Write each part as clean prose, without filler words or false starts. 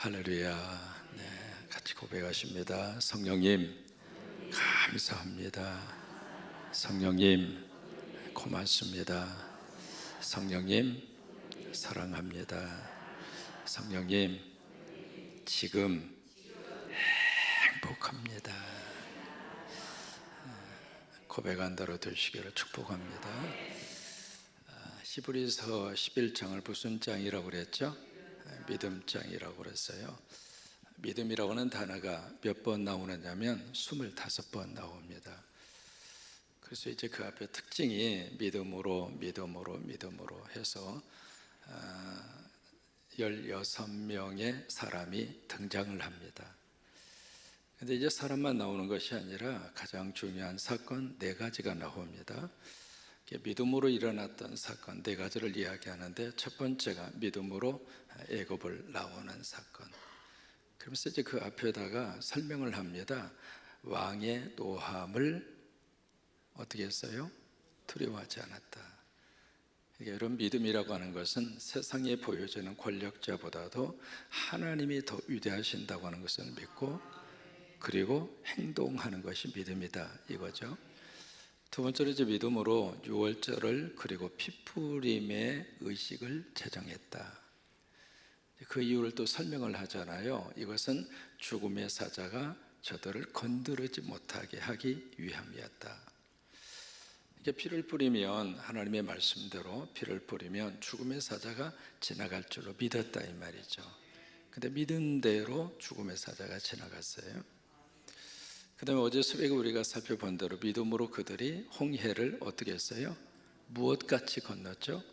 할렐루야. 네, 같이 고백하십니다. 성령님, 감사합니다. 성령님, 고맙습니다. 성령님, 사랑합니다. 성령님, 지금 행복합니다. 고백한 대로 되시기를 축복합니다. 히브리서 11장을 무슨 장이라고 그랬죠? 믿음장이라고 그랬어요. 믿음이라고 하는 단어가 몇 번 나오느냐면 25번 나옵니다. 그래서 이제 그 앞에 특징이 믿음으로 해서 16명의 사람이 등장을 합니다. 근데 이제 사람만 나오는 것이 아니라 가장 중요한 사건 4가지가 나옵니다. 믿음으로 일어났던 사건 4가지를 이야기하는데, 첫 번째가 믿음으로 애굽을 나오는 사건. 그러면서 이제 그 앞에다가 설명을 합니다. 왕의 노함을 어떻게 했어요? 두려워하지 않았다. 그러니까 이런 믿음이라고 하는 것은 세상에 보여지는 권력자보다도 하나님이 더 위대하신다고 하는 것을 믿고, 그리고 행동하는 것이 믿음이다 이거죠. 두 번째로 이제 믿음으로 유월절을 그리고 피부림의 의식을 제정했다. 그 이유를 또 설명을 하잖아요. 이것은 죽음의 사자가 저들을 건드리지 못하게 하기 위함이었다. 이게 피를 뿌리면, 하나님의 말씀대로 피를 뿌리면 죽음의 사자가 지나갈 줄로 믿었다 이 말이죠. 근데 믿은 대로 죽음의 사자가 지나갔어요. 그 다음에 어제 새벽에 우리가 살펴본 대로 믿음으로 그들이 홍해를 어떻게 했어요? 무엇같이 건넜죠?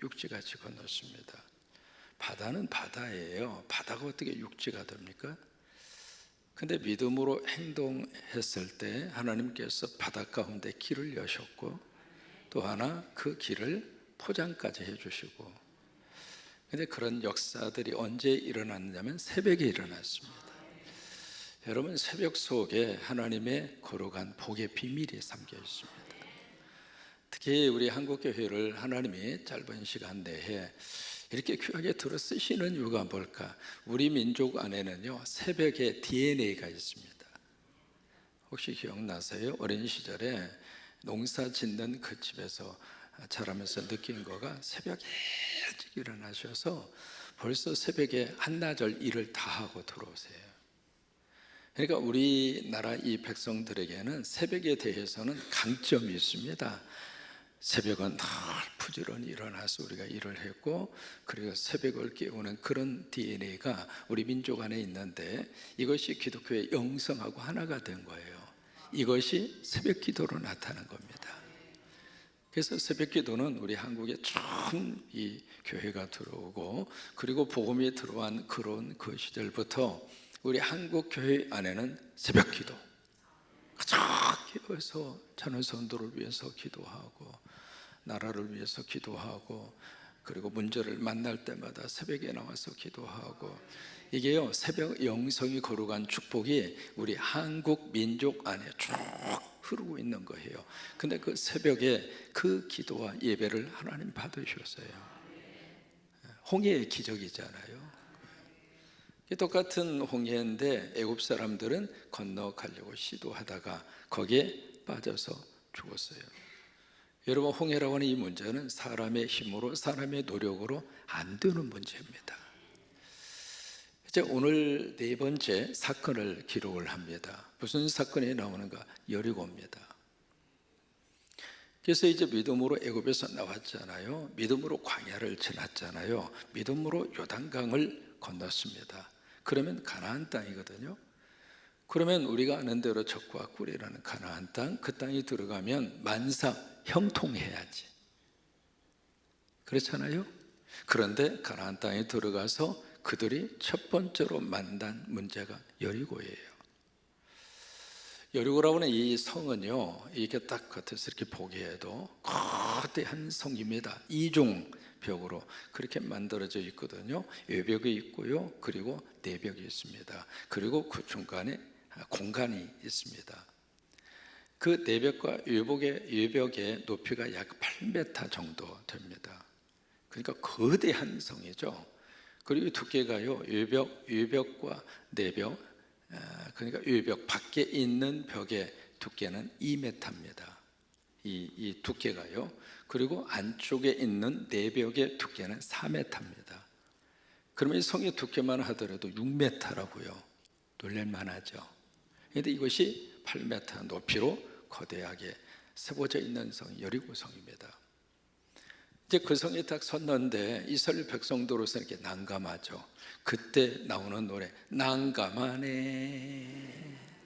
육지같이 건넜습니다. 바다는 바다예요. 바다가 어떻게 육지가 됩니까? 근데 믿음으로 행동했을 때 하나님께서 바다 가운데 길을 여셨고, 또 하나 그 길을 포장까지 해주시고. 근데 그런 역사들이 언제 일어났냐면 새벽에 일어났습니다. 여러분, 새벽 속에 하나님의 거룩한 복의 비밀이 담겨 있습니다. 특히 우리 한국교회를 하나님이 짧은 시간 내에 이렇게 귀하게 들어 쓰시는 이유가 뭘까? 우리 민족 안에는요, 새벽에 DNA가 있습니다. 혹시 기억나세요? 어린 시절에 농사 짓는 그 집에서 자라면서 느낀 거가, 새벽에 일찍 일어나셔서 벌써 새벽에 한나절 일을 다 하고 들어오세요. 그러니까 우리나라 이 백성들에게는 새벽에 대해서는 강점이 있습니다. 새벽은 늘 부지런히 일어나서 우리가 일을 했고, 그리고 새벽을 깨우는 그런 DNA가 우리 민족 안에 있는데, 이것이 기독교의 영성하고 하나가 된 거예요. 이것이 새벽 기도로 나타난 겁니다. 그래서 새벽 기도는 우리 한국에 처음 이 교회가 들어오고, 그리고 복음이 들어온 그런 그 시절부터 우리 한국 교회 안에는 새벽 기도, 가장 깨어서 자녀선도를 위해서 기도하고, 나라를 위해서 기도하고, 그리고 문제를 만날 때마다 새벽에 나와서 기도하고, 이게요, 새벽 영성이 거룩한 축복이 우리 한국 민족 안에 쭉 흐르고 있는 거예요. 근데 그 새벽에 그 기도와 예배를 하나님 받으셨어요. 홍해의 기적이잖아요. 똑같은 홍해인데 애굽 사람들은 건너가려고 시도하다가 거기에 빠져서 죽었어요. 여러분, 홍해라고 하는 이 문제는 사람의 힘으로, 사람의 노력으로 안 되는 문제입니다. 이제 오늘 4번째 사건을 기록을 합니다. 무슨 사건이 나오는가? 여리고입니다. 그래서 이제 믿음으로 애굽에서 나왔잖아요. 믿음으로 광야를 지났잖아요. 믿음으로 요단강을 건넜습니다. 그러면 가나안 땅이거든요. 그러면 우리가 아는 대로 젖과 꿀이라는 가나안 땅, 그 땅에 들어가면 만사 형통해야지, 그렇잖아요. 그런데 가나안 땅에 들어가서 그들이 첫 번째로 만난 문제가 여리고예요. 여리고라고 하는 이 성은요, 이게 딱 겉에서 이렇게 보기에도 거대한 성입니다. 이중 벽으로 그렇게 만들어져 있거든요. 외벽이 있고요, 그리고 내벽이 있습니다. 그리고 그 중간에 공간이 있습니다. 그 내벽과 외벽의 높이가 약 8m 정도 됩니다. 그러니까 거대한 성이죠. 그리고 두께가요, 외벽과 내벽, 그러니까 외벽 밖에 있는 벽의 두께는 2m입니다. 이 두께가요. 그리고 안쪽에 있는 내벽의 두께는 4m입니다. 그러면 이 성의 두께만 하더라도 6m라고요. 놀랄만하죠. 그런데 이것이 8m 높이로 거대하게 세워져 있는 성이 여리고성입니다. 이제 그 성에 딱 섰는데 이스라엘 백성도로서 이렇게 난감하죠. 그때 나오는 노래, 난감하네,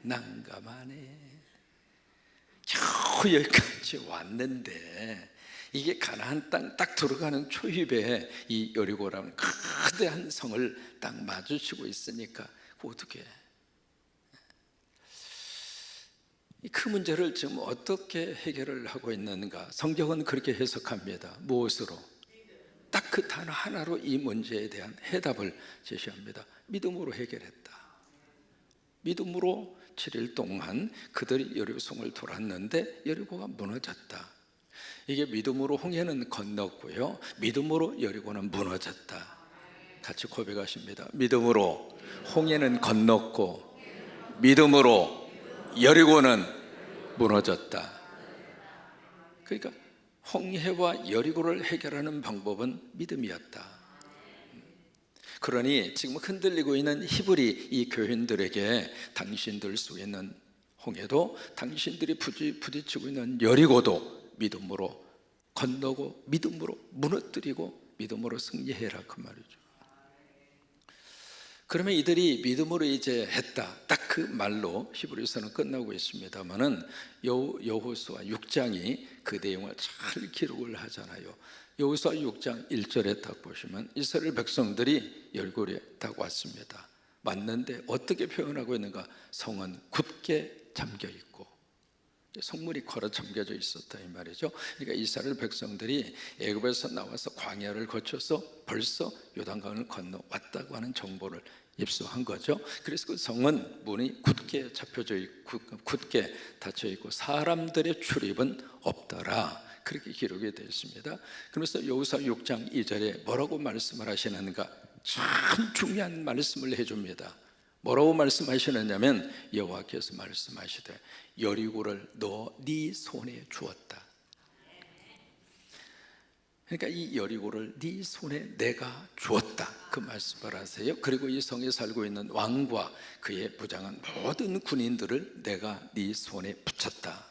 난감하네. 겨우 여기까지 왔는데 이게 가나안 땅 딱 들어가는 초입에 이 여리고라는 거대한 성을 딱 마주치고 있으니까 어떻게 그 문제를 지금 어떻게 해결을 하고 있는가? 성경은 그렇게 해석합니다. 무엇으로? 딱 그 단어 하나로 이 문제에 대한 해답을 제시합니다. 믿음으로 해결했다. 믿음으로 7일 동안 그들이 여리고성을 돌았는데 여리고가 무너졌다. 이게 믿음으로 홍해는 건넜고요, 믿음으로 여리고는 무너졌다. 같이 고백하십니다. 믿음으로 홍해는 건넜고 믿음으로 여리고는 무너졌다. 그러니까 홍해와 여리고를 해결하는 방법은 믿음이었다. 그러니 지금 흔들리고 있는 히브리 이 교인들에게 당신들 속에 있는 홍해도 당신들이 부딪히고 있는 여리고도 믿음으로 건너고 믿음으로 무너뜨리고 믿음으로 승리해라, 그 말이죠. 그러면 이들이 믿음으로 이제 했다, 딱 그 말로 히브리서는 끝나고 있습니다만은 여호수아 6장이 그 내용을 잘 기록을 하잖아요. 여호수아 6장 1절에 딱 보시면 이스라엘 백성들이 여리고에 딱 왔습니다. 왔는데 어떻게 표현하고 있는가? 성은 굳게 잠겨 있고 성문이 걸어 잠겨져 있었다, 이 말이죠. 그러니까 이스라엘 백성들이 애굽에서 나와서 광야를 거쳐서 벌써 요단강을 건너 왔다고 하는 정보를 입수한 거죠. 그래서 그 성은 문이 굳게 잡혀져 있고 굳게 닫혀 있고 사람들의 출입은 없더라, 그렇게 기록이 되어 있습니다. 그래서 여호수아 6장 2절에 뭐라고 말씀을 하시는가? 참 중요한 말씀을 해줍니다. 뭐라고 말씀하시느냐면 여호와께서 말씀하시되 여리고를 네 손에 주었다. 그러니까 이 여리고를 네 손에 내가 주었다, 그 말씀을 하세요. 그리고 이 성에 살고 있는 왕과 그의 부장한 모든 군인들을 내가 네 손에 붙였다.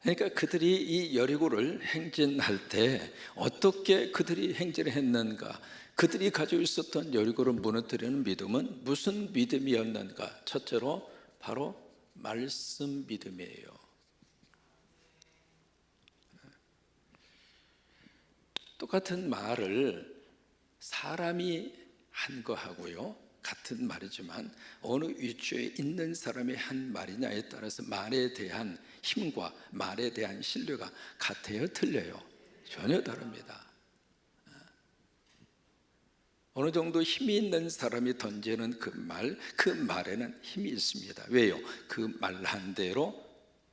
그러니까 그들이 이 여리고를 행진할 때 어떻게 그들이 행진을 했는가? 그들이 가지고 있었던 여리고를 무너뜨리는 믿음은 무슨 믿음이었는가? 첫째로 바로 말씀 믿음이에요. 똑같은 말을 사람이 한 거하고요, 같은 말이지만 어느 위치에 있는 사람이 한 말이냐에 따라서 말에 대한 힘과 말에 대한 신뢰가 같아요, 틀려요? 전혀 다릅니다. 어느 정도 힘이 있는 사람이 던지는 그 말에는 힘이 있습니다. 왜요? 그 말한 대로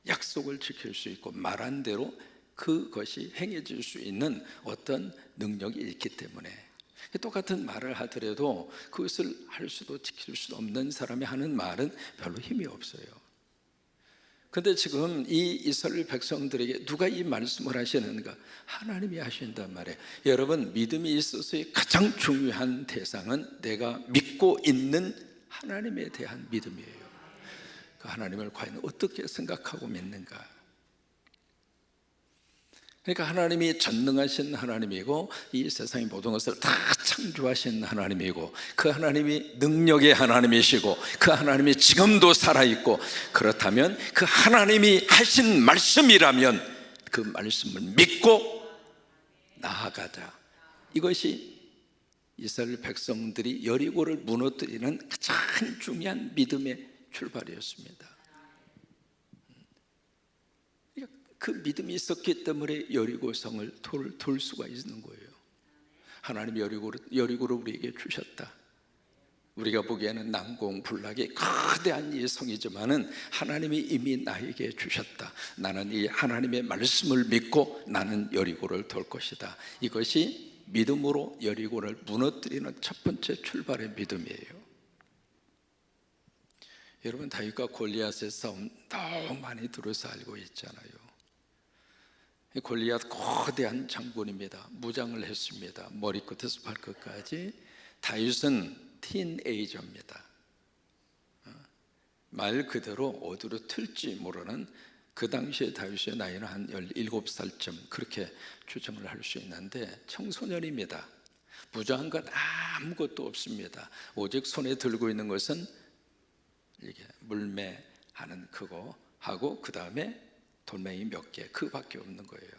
약속을 지킬 수 있고 말한 대로 그것이 행해질 수 있는 어떤 능력이 있기 때문에 똑같은 말을 하더라도 그것을 할 수도 지킬 수도 없는 사람이 하는 말은 별로 힘이 없어요. 그런데 지금 이 이스라엘 백성들에게 누가 이 말씀을 하시는가? 하나님이 하신단 말이에요. 여러분, 믿음이 있어서의 가장 중요한 대상은 내가 믿고 있는 하나님에 대한 믿음이에요. 그 하나님을 과연 어떻게 생각하고 믿는가? 그러니까 하나님이 전능하신 하나님이고 이 세상의 모든 것을 다 창조하신 하나님이고 그 하나님이 능력의 하나님이시고 그 하나님이 지금도 살아있고, 그렇다면 그 하나님이 하신 말씀이라면 그 말씀을 믿고 나아가자. 이것이 이스라엘 백성들이 여리고를 무너뜨리는 가장 중요한 믿음의 출발이었습니다. 그 믿음이 있었기 때문에 여리고성을 돌 수가 있는 거예요. 하나님이 여리고를 우리에게 주셨다. 우리가 보기에는 난공불락의 거대한 이 성이지만은 하나님이 이미 나에게 주셨다. 나는 이 하나님의 말씀을 믿고 나는 여리고를 돌 것이다. 이것이 믿음으로 여리고를 무너뜨리는 첫 번째 출발의 믿음이에요. 여러분, 다윗과 골리앗의 싸움 너무 많이 들어서 알고 있잖아요. 골리앗 거대한 장군입니다. 무장을 했습니다. 머리끝에서 발끝까지. 다윗은 티네이저입니다. 말 그대로 어디로 튈지 모르는, 그 당시에 다윗의 나이는 한 17살쯤 그렇게 추정을 할 수 있는데 청소년입니다. 무장한 것 아무것도 없습니다. 오직 손에 들고 있는 것은 이게 물매하는 그거 하고 그 다음에 돌멩이 몇 개, 그밖에 없는 거예요.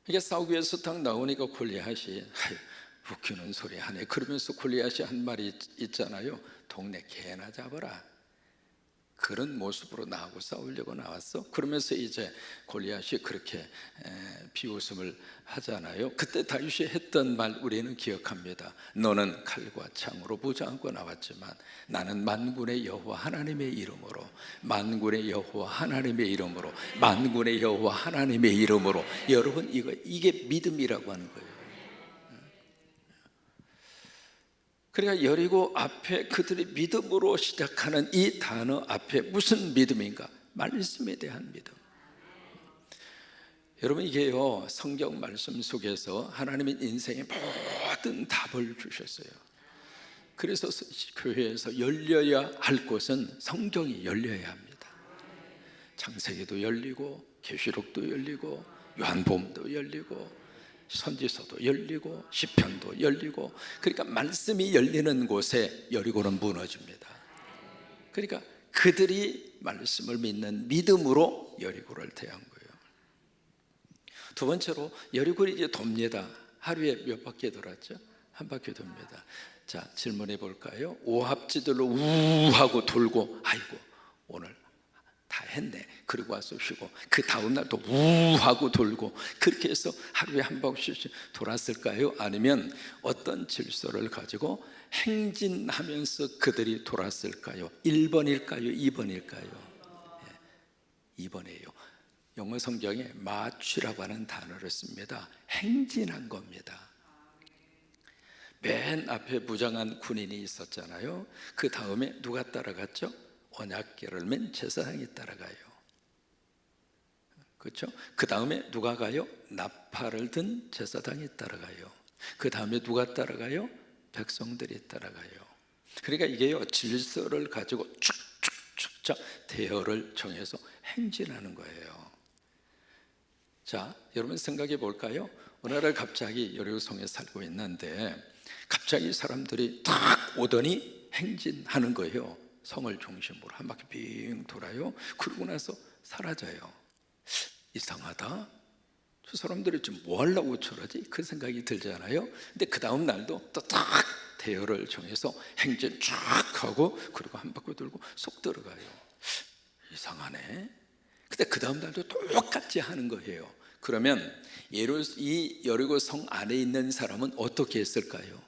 이게 싸우기 위해서 딱 나오니까 골리앗이 웃기는 소리 하네. 그러면서 골리앗이 한 말이 있잖아요. 동네 개나 잡아라. 그런 모습으로 나하고 싸우려고 나왔어? 그러면서 이제 골리앗이 그렇게 비웃음을 하잖아요. 그때 다윗이 했던 말 우리는 기억합니다. 너는 칼과 창으로 무장하고 나왔지만 나는 만군의 여호와 하나님의 이름으로, 만군의 여호와 하나님의 이름으로, 만군의 여호와 하나님의 이름으로. 여러분, 이게 믿음이라고 하는 거예요. 그러니까 여리고 앞에 그들이 믿음으로 시작하는 이 단어 앞에 무슨 믿음인가? 말씀에 대한 믿음. 여러분, 이게요, 성경 말씀 속에서 하나님은 인생의 모든 답을 주셨어요. 그래서 교회에서 열려야 할 곳은 성경이 열려야 합니다. 창세기도 열리고 계시록도 열리고 요한복음도 열리고 선지서도 열리고 시편도 열리고, 그러니까 말씀이 열리는 곳에 여리고는 무너집니다. 그러니까 그들이 말씀을 믿는 믿음으로 여리고를 대한 거예요. 두 번째로 여리고를 이제 돕니다. 하루에 몇 바퀴 돌았죠? 한 바퀴 돕니다. 자, 질문해 볼까요? 오합지들로 우하고 돌고, 아이고 오늘 다 했네. 그리고 와서 쉬고, 그 다음날 또 우하고 돌고, 그렇게 해서 하루에 한 바퀴씩 돌았을까요? 아니면 어떤 질서를 가지고 행진하면서 그들이 돌았을까요? 1번일까요? 2번일까요? 2번이에요. 영어 성경에 마취라고 하는 단어를 씁니다. 행진한 겁니다. 맨 앞에 무장한 군인이 있었잖아요. 그 다음에 누가 따라갔죠? 언약궤를 맨 제사장이 따라가요. 그렇죠? 그 다음에 누가 가요? 나팔을 든 제사장이 따라가요. 그 다음에 누가 따라가요? 백성들이 따라가요. 그러니까 이게요, 질서를 가지고 쭉쭉쭉 대열을 정해서 행진하는 거예요. 자, 여러분 생각해 볼까요? 어느 날 갑자기 여리고성에 살고 있는데 갑자기 사람들이 탁 오더니 행진하는 거예요. 성을 중심으로 한 바퀴 빙 돌아요. 그러고 나서 사라져요. 이상하다. 저 사람들이 지금 뭐 하려고 저러지? 그 생각이 들잖아요. 근데 그 다음 날도 또 딱 대열을 정해서 행진 쫙 하고 그리고 한 바퀴 돌고 쏙 들어가요. 이상하네. 근데 그 다음 날도 똑같이 하는 거예요. 그러면 이 여리고 성 안에 있는 사람은 어떻게 했을까요?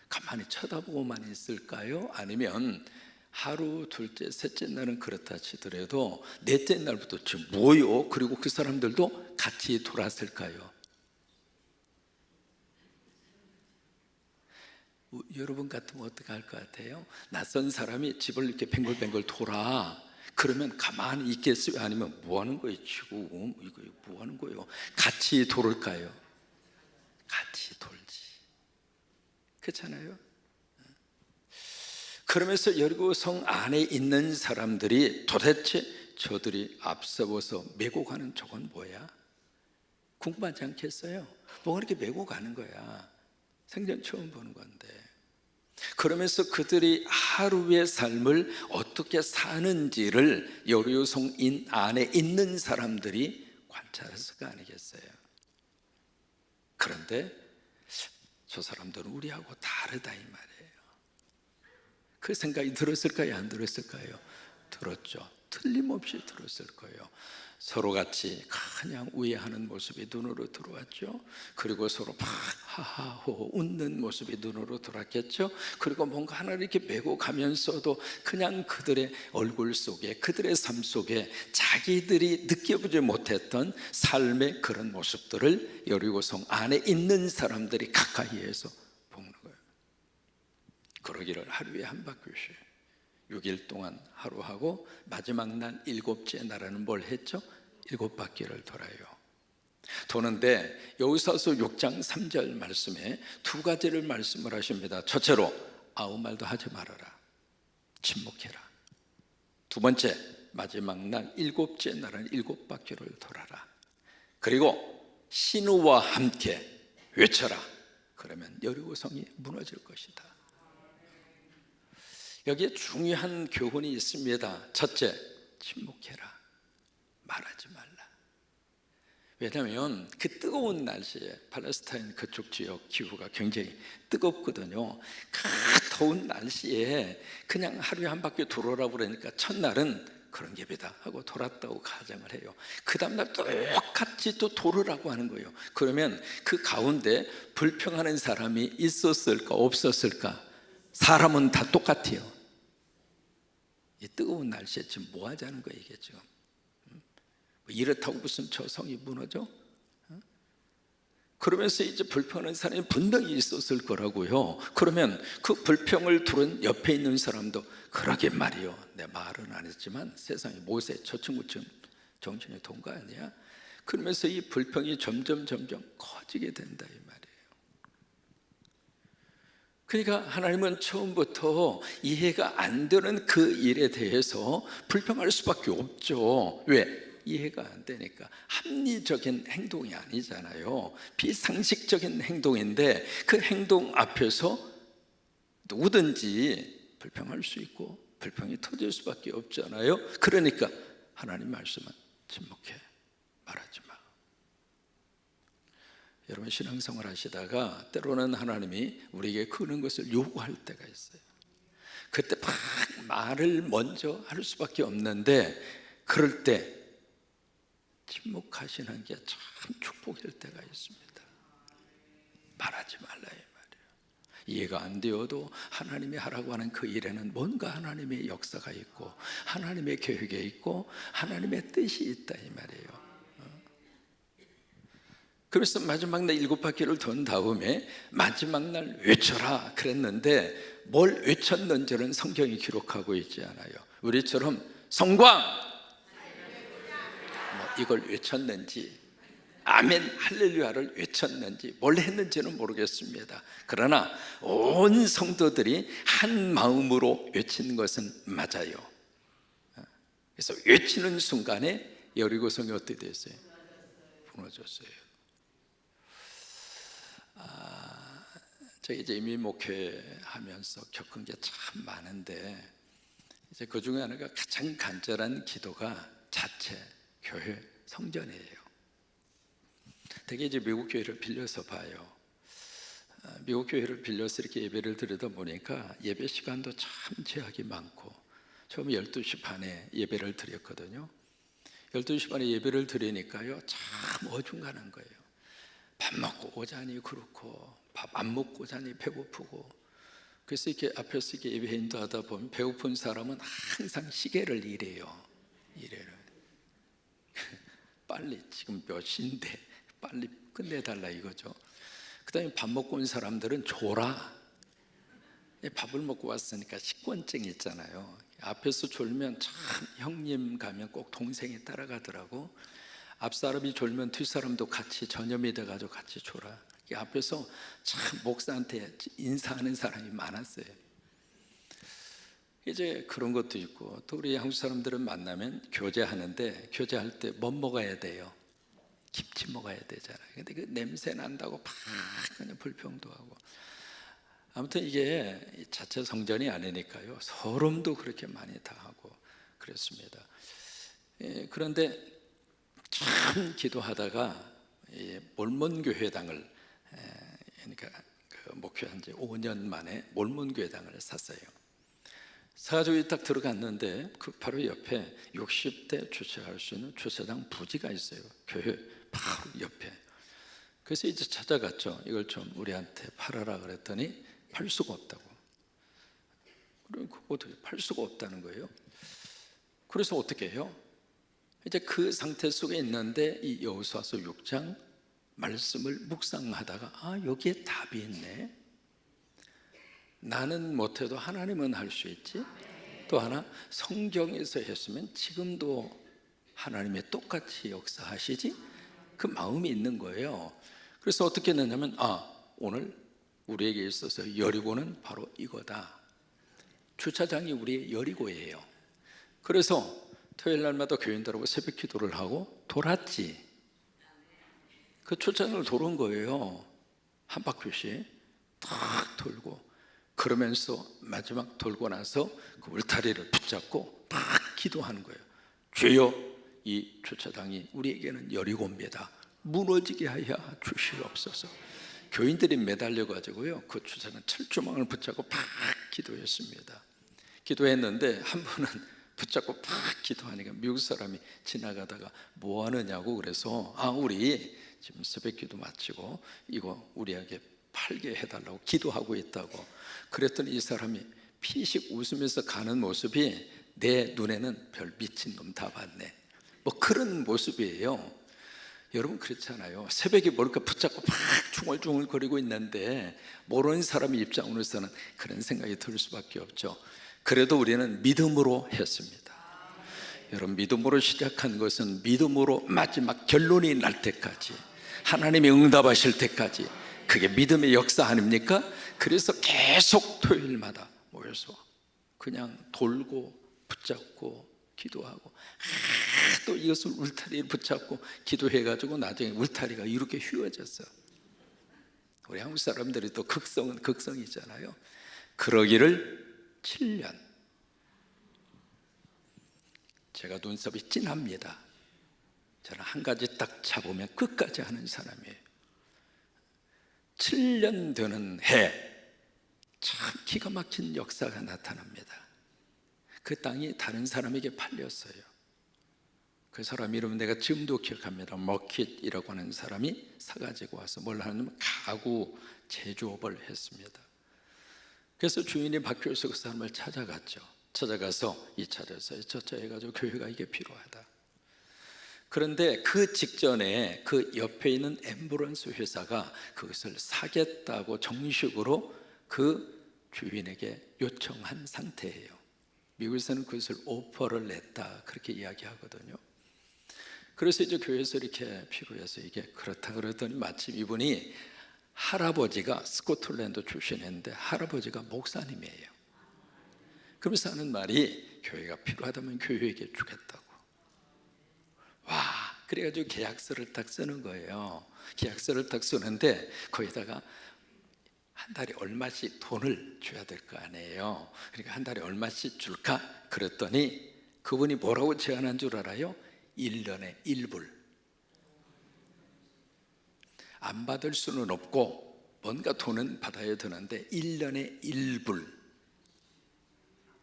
가만히 쳐다보고만 있을까요? 아니면 하루, 둘째, 셋째 날은 그렇다 치더라도 넷째 날부터 지금 뭐요? 그리고 그 사람들도 같이 돌았을까요? 여러분 같으면 어떻게 할 것 같아요? 낯선 사람이 집을 이렇게 뱅글뱅글 돌아. 그러면 가만히 있겠어요? 아니면 뭐 하는 거예요? 지금 이거 뭐 하는 거예요? 같이 돌을까요? 같이 돌지. 그렇잖아요? 그러면서 여리고 성 안에 있는 사람들이 도대체 저들이 앞서서 메고 가는 저건 뭐야? 궁금하지 않겠어요? 뭐가 이렇게 메고 가는 거야? 생전 처음 보는 건데. 그러면서 그들이 하루의 삶을 어떻게 사는지를 여리고 성 안에 있는 사람들이 관찰했을 거 아니겠어요? 그런데 저 사람들은 우리하고 다르다 이 말이에요. 그 생각이 들었을까요? 안 들었을까요? 들었죠. 틀림없이 들었을 거예요. 서로 같이 그냥 우애하는 모습이 눈으로 들어왔죠. 그리고 서로 막 하하호 웃는 모습이 눈으로 들어왔겠죠. 그리고 뭔가 하나를 이렇게 메고 가면서도 그냥 그들의 얼굴 속에, 그들의 삶 속에 자기들이 느껴보지 못했던 삶의 그런 모습들을 여리고성 안에 있는 사람들이 가까이에서 보는 거예요. 그러기를 하루에 한 바퀴씩 6일 동안 하루 하고 마지막 날 7째 날에는 뭘 했죠? 7바퀴를 돌아요. 도는데 여호수아서 6장 3절 말씀에 두 가지를 말씀을 하십니다. 첫째로 아무 말도 하지 말아라, 침묵해라. 두 번째, 마지막 날 7째 날은 7바퀴를 돌아라. 그리고 신우와 함께 외쳐라. 그러면 여리고성이 무너질 것이다. 여기에 중요한 교훈이 있습니다. 첫째, 침묵해라, 말하지 말라. 왜냐하면 그 뜨거운 날씨에 팔레스타인 그쪽 지역 기후가 굉장히 뜨겁거든요. 그 더운 날씨에 그냥 하루에 한 바퀴 돌아오라고 그러니까 첫날은 그런 깁이다 하고 돌았다고 가정을 해요. 그 다음날 똑같이 또 돌으라고 하는 거예요. 그러면 그 가운데 불평하는 사람이 있었을까 없었을까? 사람은 다 똑같아요. 이 뜨거운 날씨에 지금 뭐 하자는 거예요, 이게 지금? 이렇다고 무슨 저 성이 무너져? 그러면서 이제 불평하는 사람이 분명히 있었을 거라고요. 그러면 그 불평을 들은 옆에 있는 사람도 그러게 말이요, 내 말은 안 했지만 세상에 모세 저 친구쯤 정신이 돈 거 아니야? 그러면서 이 불평이 점점 커지게 된다 이 말이에요. 그러니까 하나님은 처음부터 이해가 안 되는 그 일에 대해서 불평할 수밖에 없죠. 왜? 이해가 안 되니까. 합리적인 행동이 아니잖아요. 비상식적인 행동인데 그 행동 앞에서 누구든지 불평할 수 있고 불평이 터질 수밖에 없잖아요. 그러니까 하나님 말씀은 침묵해, 말하지 마. 여러분 신앙생활 하시다가 때로는 하나님이 우리에게 그런 것을 요구할 때가 있어요. 그때 막 말을 먼저 할 수밖에 없는데 그럴 때 침묵하시는 게 참 축복일 때가 있습니다. 말하지 말라 이 말이에요. 이해가 안 되어도 하나님이 하라고 하는 그 일에는 뭔가 하나님의 역사가 있고 하나님의 계획이 있고 하나님의 뜻이 있다 이 말이에요. 그래서 마지막 날 7바퀴를 돈 다음에 마지막 날 외쳐라 그랬는데 뭘 외쳤는지는 성경이 기록하고 있지 않아요. 우리처럼 성광 이걸 외쳤는지 아멘 할렐루야를 외쳤는지 뭘 했는지는 모르겠습니다. 그러나 온 성도들이 한 마음으로 외치는 것은 맞아요. 그래서 외치는 순간에 여리고성이 어떻게 됐어요? 무너졌어요. 제가 이제 이민 목회하면서 겪은 게 참 많은데 이제 그 중에 하나가 가장 간절한 기도가 자체 교회 성전이에요. 되게 이제 미국 교회를 빌려서 봐요. 미국 교회를 빌려서 이렇게 예배를 드리다 보니까 예배 시간도 참 제약이 많고 처음에 12시 반에 예배를 드렸거든요. 12시 반에 예배를 드리니까요 참 어중간한 거예요. 밥 먹고 오자니 그렇고 밥 안 먹고 오자니 배고프고 그래서 이렇게 앞에서 이렇게 예배 인도하다 보면 배고픈 사람은 항상 시계를 이래요. 빨리 지금 몇 시인데 빨리 끝내달라 이거죠. 그 다음에 밥 먹고 온 사람들은 졸아. 밥을 먹고 왔으니까 식곤증 있잖아요. 앞에서 졸면 참 형님 가면 꼭 동생이 따라가더라고. 앞사람이 졸면 뒷사람도 같이 전염이 돼가지고 같이 졸아. 앞에서 참 목사한테 인사하는 사람이 많았어요. 이제 그런 것도 있고 또 우리 한국 사람들은 만나면 교제하는데 교제할 때 뭐 먹어야 돼요? 김치 먹어야 되잖아요. 근데 그 냄새 난다고 막 그냥 불평도 하고 아무튼 이게 자체 성전이 아니니까요 서름도 그렇게 많이 당하고 그랬습니다. 그런데 참 기도하다가 몰몬교회당을 그러니까 그 목회한 지 5년 만에 몰몬교회당을 샀어요. 사가지고 딱 들어갔는데 그 바로 옆에 60대 주차할 수 있는 주차장 부지가 있어요. 교회 바로 옆에. 그래서 이제 찾아갔죠. 이걸 좀 우리한테 팔아라 그랬더니 팔 수가 없다고. 그리고 어떻게 팔 수가 없다는 거예요. 그래서 어떻게 해요? 이제 그 상태 속에 있는데 이 여호수아서 6장 말씀을 묵상하다가 여기에 답이 있네. 나는 못해도 하나님은 할 수 있지. 또 하나 성경에서 했으면 지금도 하나님이 똑같이 역사하시지. 그 마음이 있는 거예요. 그래서 어떻게 했느냐면 오늘 우리에게 있어서 여리고는 바로 이거다. 주차장이 우리의 여리고예요. 그래서 토요일 날마다 교인들하고 새벽 기도를 하고 돌았지. 그 주차장을 도는 거예요. 한 바퀴씩 탁 돌고, 그러면서 마지막 돌고 나서 그 울타리를 붙잡고 딱 기도하는 거예요. 주여, 이 주차장이 우리에게는 여리고입니다. 무너지게 하여 주시옵소서. 교인들이 매달려 가지고요, 그 주차장 철조망을 붙잡고 팍 기도했습니다. 기도했는데 한 분은 붙잡고 팍 기도하니까 미국 사람이 지나가다가 뭐 하느냐고 그래서 우리 지금 새벽 기도 마치고 이거 우리에게 팔게 해달라고 기도하고 있다고. 그랬더니 이 사람이 피식 웃으면서 가는 모습이 내 눈에는 별 미친 놈 다 봤네, 뭐 그런 모습이에요. 여러분 그렇잖아요. 새벽에 뭘까 붙잡고 막 중얼중얼 거리고 있는데 모르는 사람의 입장으로서는 그런 생각이 들 수밖에 없죠. 그래도 우리는 믿음으로 했습니다. 여러분, 믿음으로 시작한 것은 믿음으로 마지막 결론이 날 때까지, 하나님이 응답하실 때까지, 그게 믿음의 역사 아닙니까? 그래서 계속 토요일마다 모여서 그냥 돌고 붙잡고 기도하고, 또 이것을 울타리에 붙잡고 기도해가지고 나중에 울타리가 이렇게 휘어졌어. 우리 한국 사람들이 또 극성은 극성이잖아요. 그러기를 7년. 제가 눈썹이 진합니다. 저는 한 가지 딱 잡으면 끝까지 하는 사람이에요. 7년 되는 해, 참 기가 막힌 역사가 나타납니다. 그 땅이 다른 사람에게 팔렸어요. 그 사람 이름은 내가 지금도 기억합니다. 머킷이라고 하는 사람이 사가지고 와서 뭘 하냐면 가구 제조업을 했습니다. 그래서 주인이 바뀌어서 그 사람을 찾아갔죠. 찾아가서 이 차례에서 저차 해가지고 교회가 이게 필요하다. 그런데 그 직전에 그 옆에 있는 앰뷸런스 회사가 그것을 사겠다고 정식으로 그 주인에게 요청한 상태예요. 미국에서는 그것을 오퍼를 냈다, 그렇게 이야기하거든요. 그래서 이제 교회에서 이렇게 필요해서 이게 그렇다 그러더니 마침 이분이 할아버지가 스코틀랜드 출신인데 할아버지가 목사님이에요. 그러면서 하는 말이 교회가 필요하다면 교회에게 주겠다고. 와, 그래가지고 계약서를 딱 쓰는 거예요. 계약서를 딱 쓰는데 거기다가 한 달에 얼마씩 돈을 줘야 될 거 아니에요. 그러니까 한 달에 얼마씩 줄까? 그랬더니 그분이 뭐라고 제안한 줄 알아요? 1년에 1불. 안 받을 수는 없고 뭔가 돈은 받아야 되는데 1년에 1불.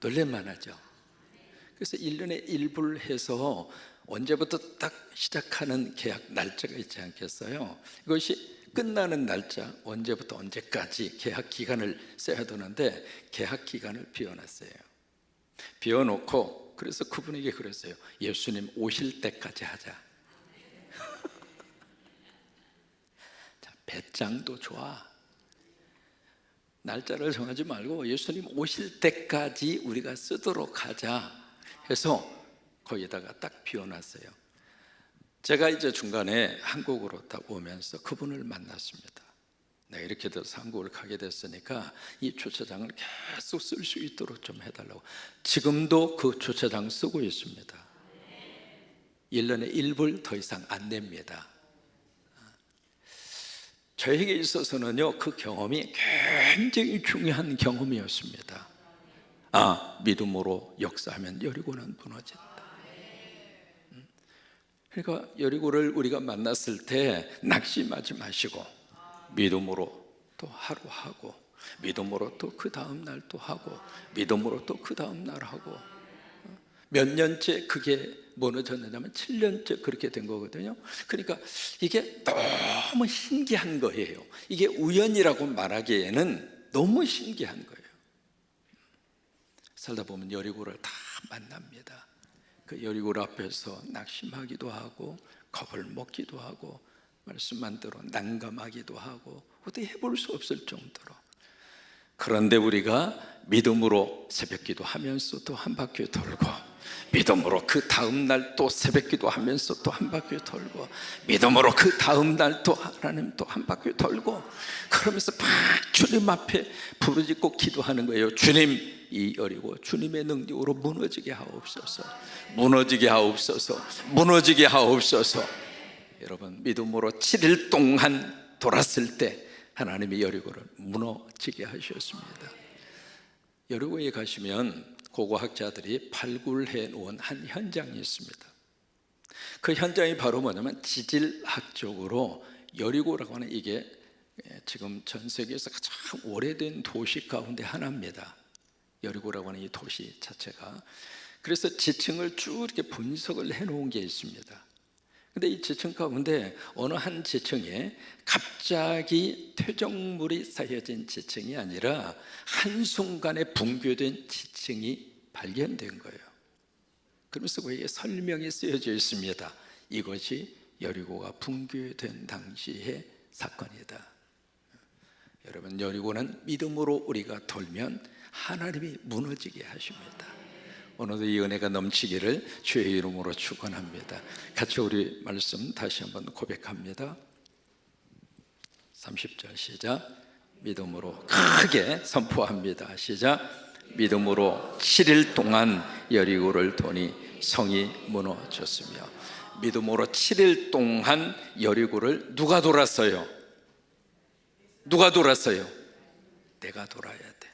놀랄만하죠. 그래서 1년에 1불 해서 언제부터 딱 시작하는 계약 날짜가 있지 않겠어요? 이것이 끝나는 날짜, 언제부터 언제까지 계약 기간을 써야 되는데 계약 기간을 비워놨어요. 비워놓고 그래서 그분에게 그랬어요. 예수님 오실 때까지 하자. 자, 배짱도 좋아. 날짜를 정하지 말고 예수님 오실 때까지 우리가 쓰도록 하자 해서 거기다가 딱 비워놨어요. 제가 이제 중간에 한국으로 딱 오면서 그분을 만났습니다. 내가 이렇게 돼서 한국을 가게 됐으니까 이 주차장을 계속 쓸 수 있도록 좀 해달라고. 지금도 그 주차장 쓰고 있습니다. 1년에 1불 더 이상 안 냅니다. 저에게 있어서는요, 그 경험이 굉장히 중요한 경험이었습니다. 믿음으로 역사하면 여리고는 무너진다. 그러니까 여리고를 우리가 만났을 때 낙심하지 마시고 믿음으로 또 하루 하고 믿음으로 또 그 다음 날 또 하고, 믿음으로 또 그 다음 날 하고, 몇 년째 그게 무너졌느냐면 7년째 그렇게 된 거거든요. 그러니까 이게 너무 신기한 거예요. 이게 우연이라고 말하기에는 너무 신기한 거예요. 살다 보면 여리고를 다 만납니다. 그 여리고 앞에서 낙심하기도 하고, 겁을 먹기도 하고, 말씀만 들어 난감하기도 하고, 어떻게 해볼 수 없을 정도로. 그런데 우리가 믿음으로 새벽기도 하면서 또 한 바퀴 돌고, 믿음으로 그 다음 날 또 새벽기도 하면서 또 한 바퀴 돌고, 믿음으로 그 다음 날 또 하나님 또 한 바퀴 돌고, 그러면서 막 주님 앞에 부르짖고 기도하는 거예요. 주님, 이 여리고 주님의 능력으로 무너지게 하옵소서, 무너지게 하옵소서, 무너지게 하옵소서. 여러분, 믿음으로 7일 동안 돌았을 때 하나님이 여리고를 무너지게 하셨습니다. 여리고에 가시면 고고학자들이 발굴해 놓은 한 현장이 있습니다. 그 현장이 바로 뭐냐면 지질학적으로 여리고라고 하는, 이게 지금 전 세계에서 가장 오래된 도시 가운데 하나입니다. 여리고라고 하는 이 도시 자체가. 그래서 지층을 쭉 이렇게 분석을 해 놓은 게 있습니다. 근데 이 지층 가운데 어느 한 지층에 갑자기 퇴적물이 쌓여진 지층이 아니라 한순간에 붕괴된 지층이 발견된 거예요. 그러면서 거기에 설명이 쓰여져 있습니다. 이것이 여리고가 붕괴된 당시의 사건이다. 여러분, 여리고는 믿음으로 우리가 돌면 하나님이 무너지게 하십니다. 오늘도 이 은혜가 넘치기를 주의 이름으로 축원합니다. 같이 우리 말씀 다시 한번 고백합니다. 30절 시작. 믿음으로 크게 선포합니다. 시작. 믿음으로 7일 동안 여리고를 도니 성이 무너졌으며. 믿음으로 7일 동안 여리고를 누가 돌았어요? 누가 돌았어요? 내가 돌아야 돼.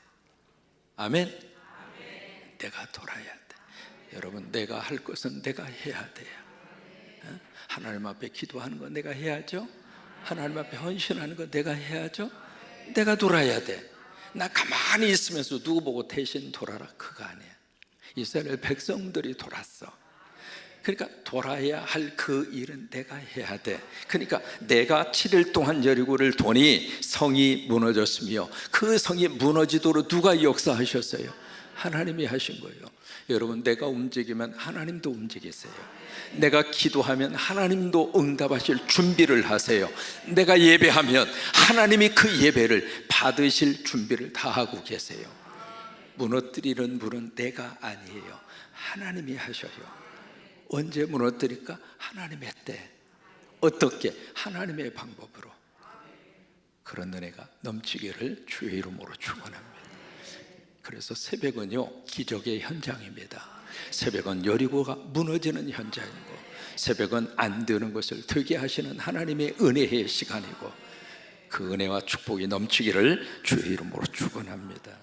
아멘. 내가 돌아야 돼. 여러분, 내가 할 것은 내가 해야 돼요. 하나님 앞에 기도하는 거 내가 해야죠. 하나님 앞에 헌신하는 거 내가 해야죠. 내가 돌아야 돼. 나 가만히 있으면서 누구 보고 대신 돌아라, 그거 아니야. 이스라엘 백성들이 돌았어. 그러니까 돌아야 할 그 일은 내가 해야 돼. 그러니까 내가 7일 동안 여리고를 도니 성이 무너졌으며, 그 성이 무너지도록 누가 역사하셨어요? 하나님이 하신 거예요. 여러분, 내가 움직이면 하나님도 움직이세요. 내가 기도하면 하나님도 응답하실 준비를 하세요. 내가 예배하면 하나님이 그 예배를 받으실 준비를 다 하고 계세요. 무너뜨리는 분은 내가 아니에요. 하나님이 하셔요. 언제 무너뜨릴까? 하나님의 때. 어떻게? 하나님의 방법으로. 그런 은혜가 넘치기를 주의 이름으로 축원합니다. 그래서 새벽은요, 기적의 현장입니다. 새벽은 여리고가 무너지는 현장이고, 새벽은 안 되는 것을 되게 하시는 하나님의 은혜의 시간이고, 그 은혜와 축복이 넘치기를 주의 이름으로 축원합니다.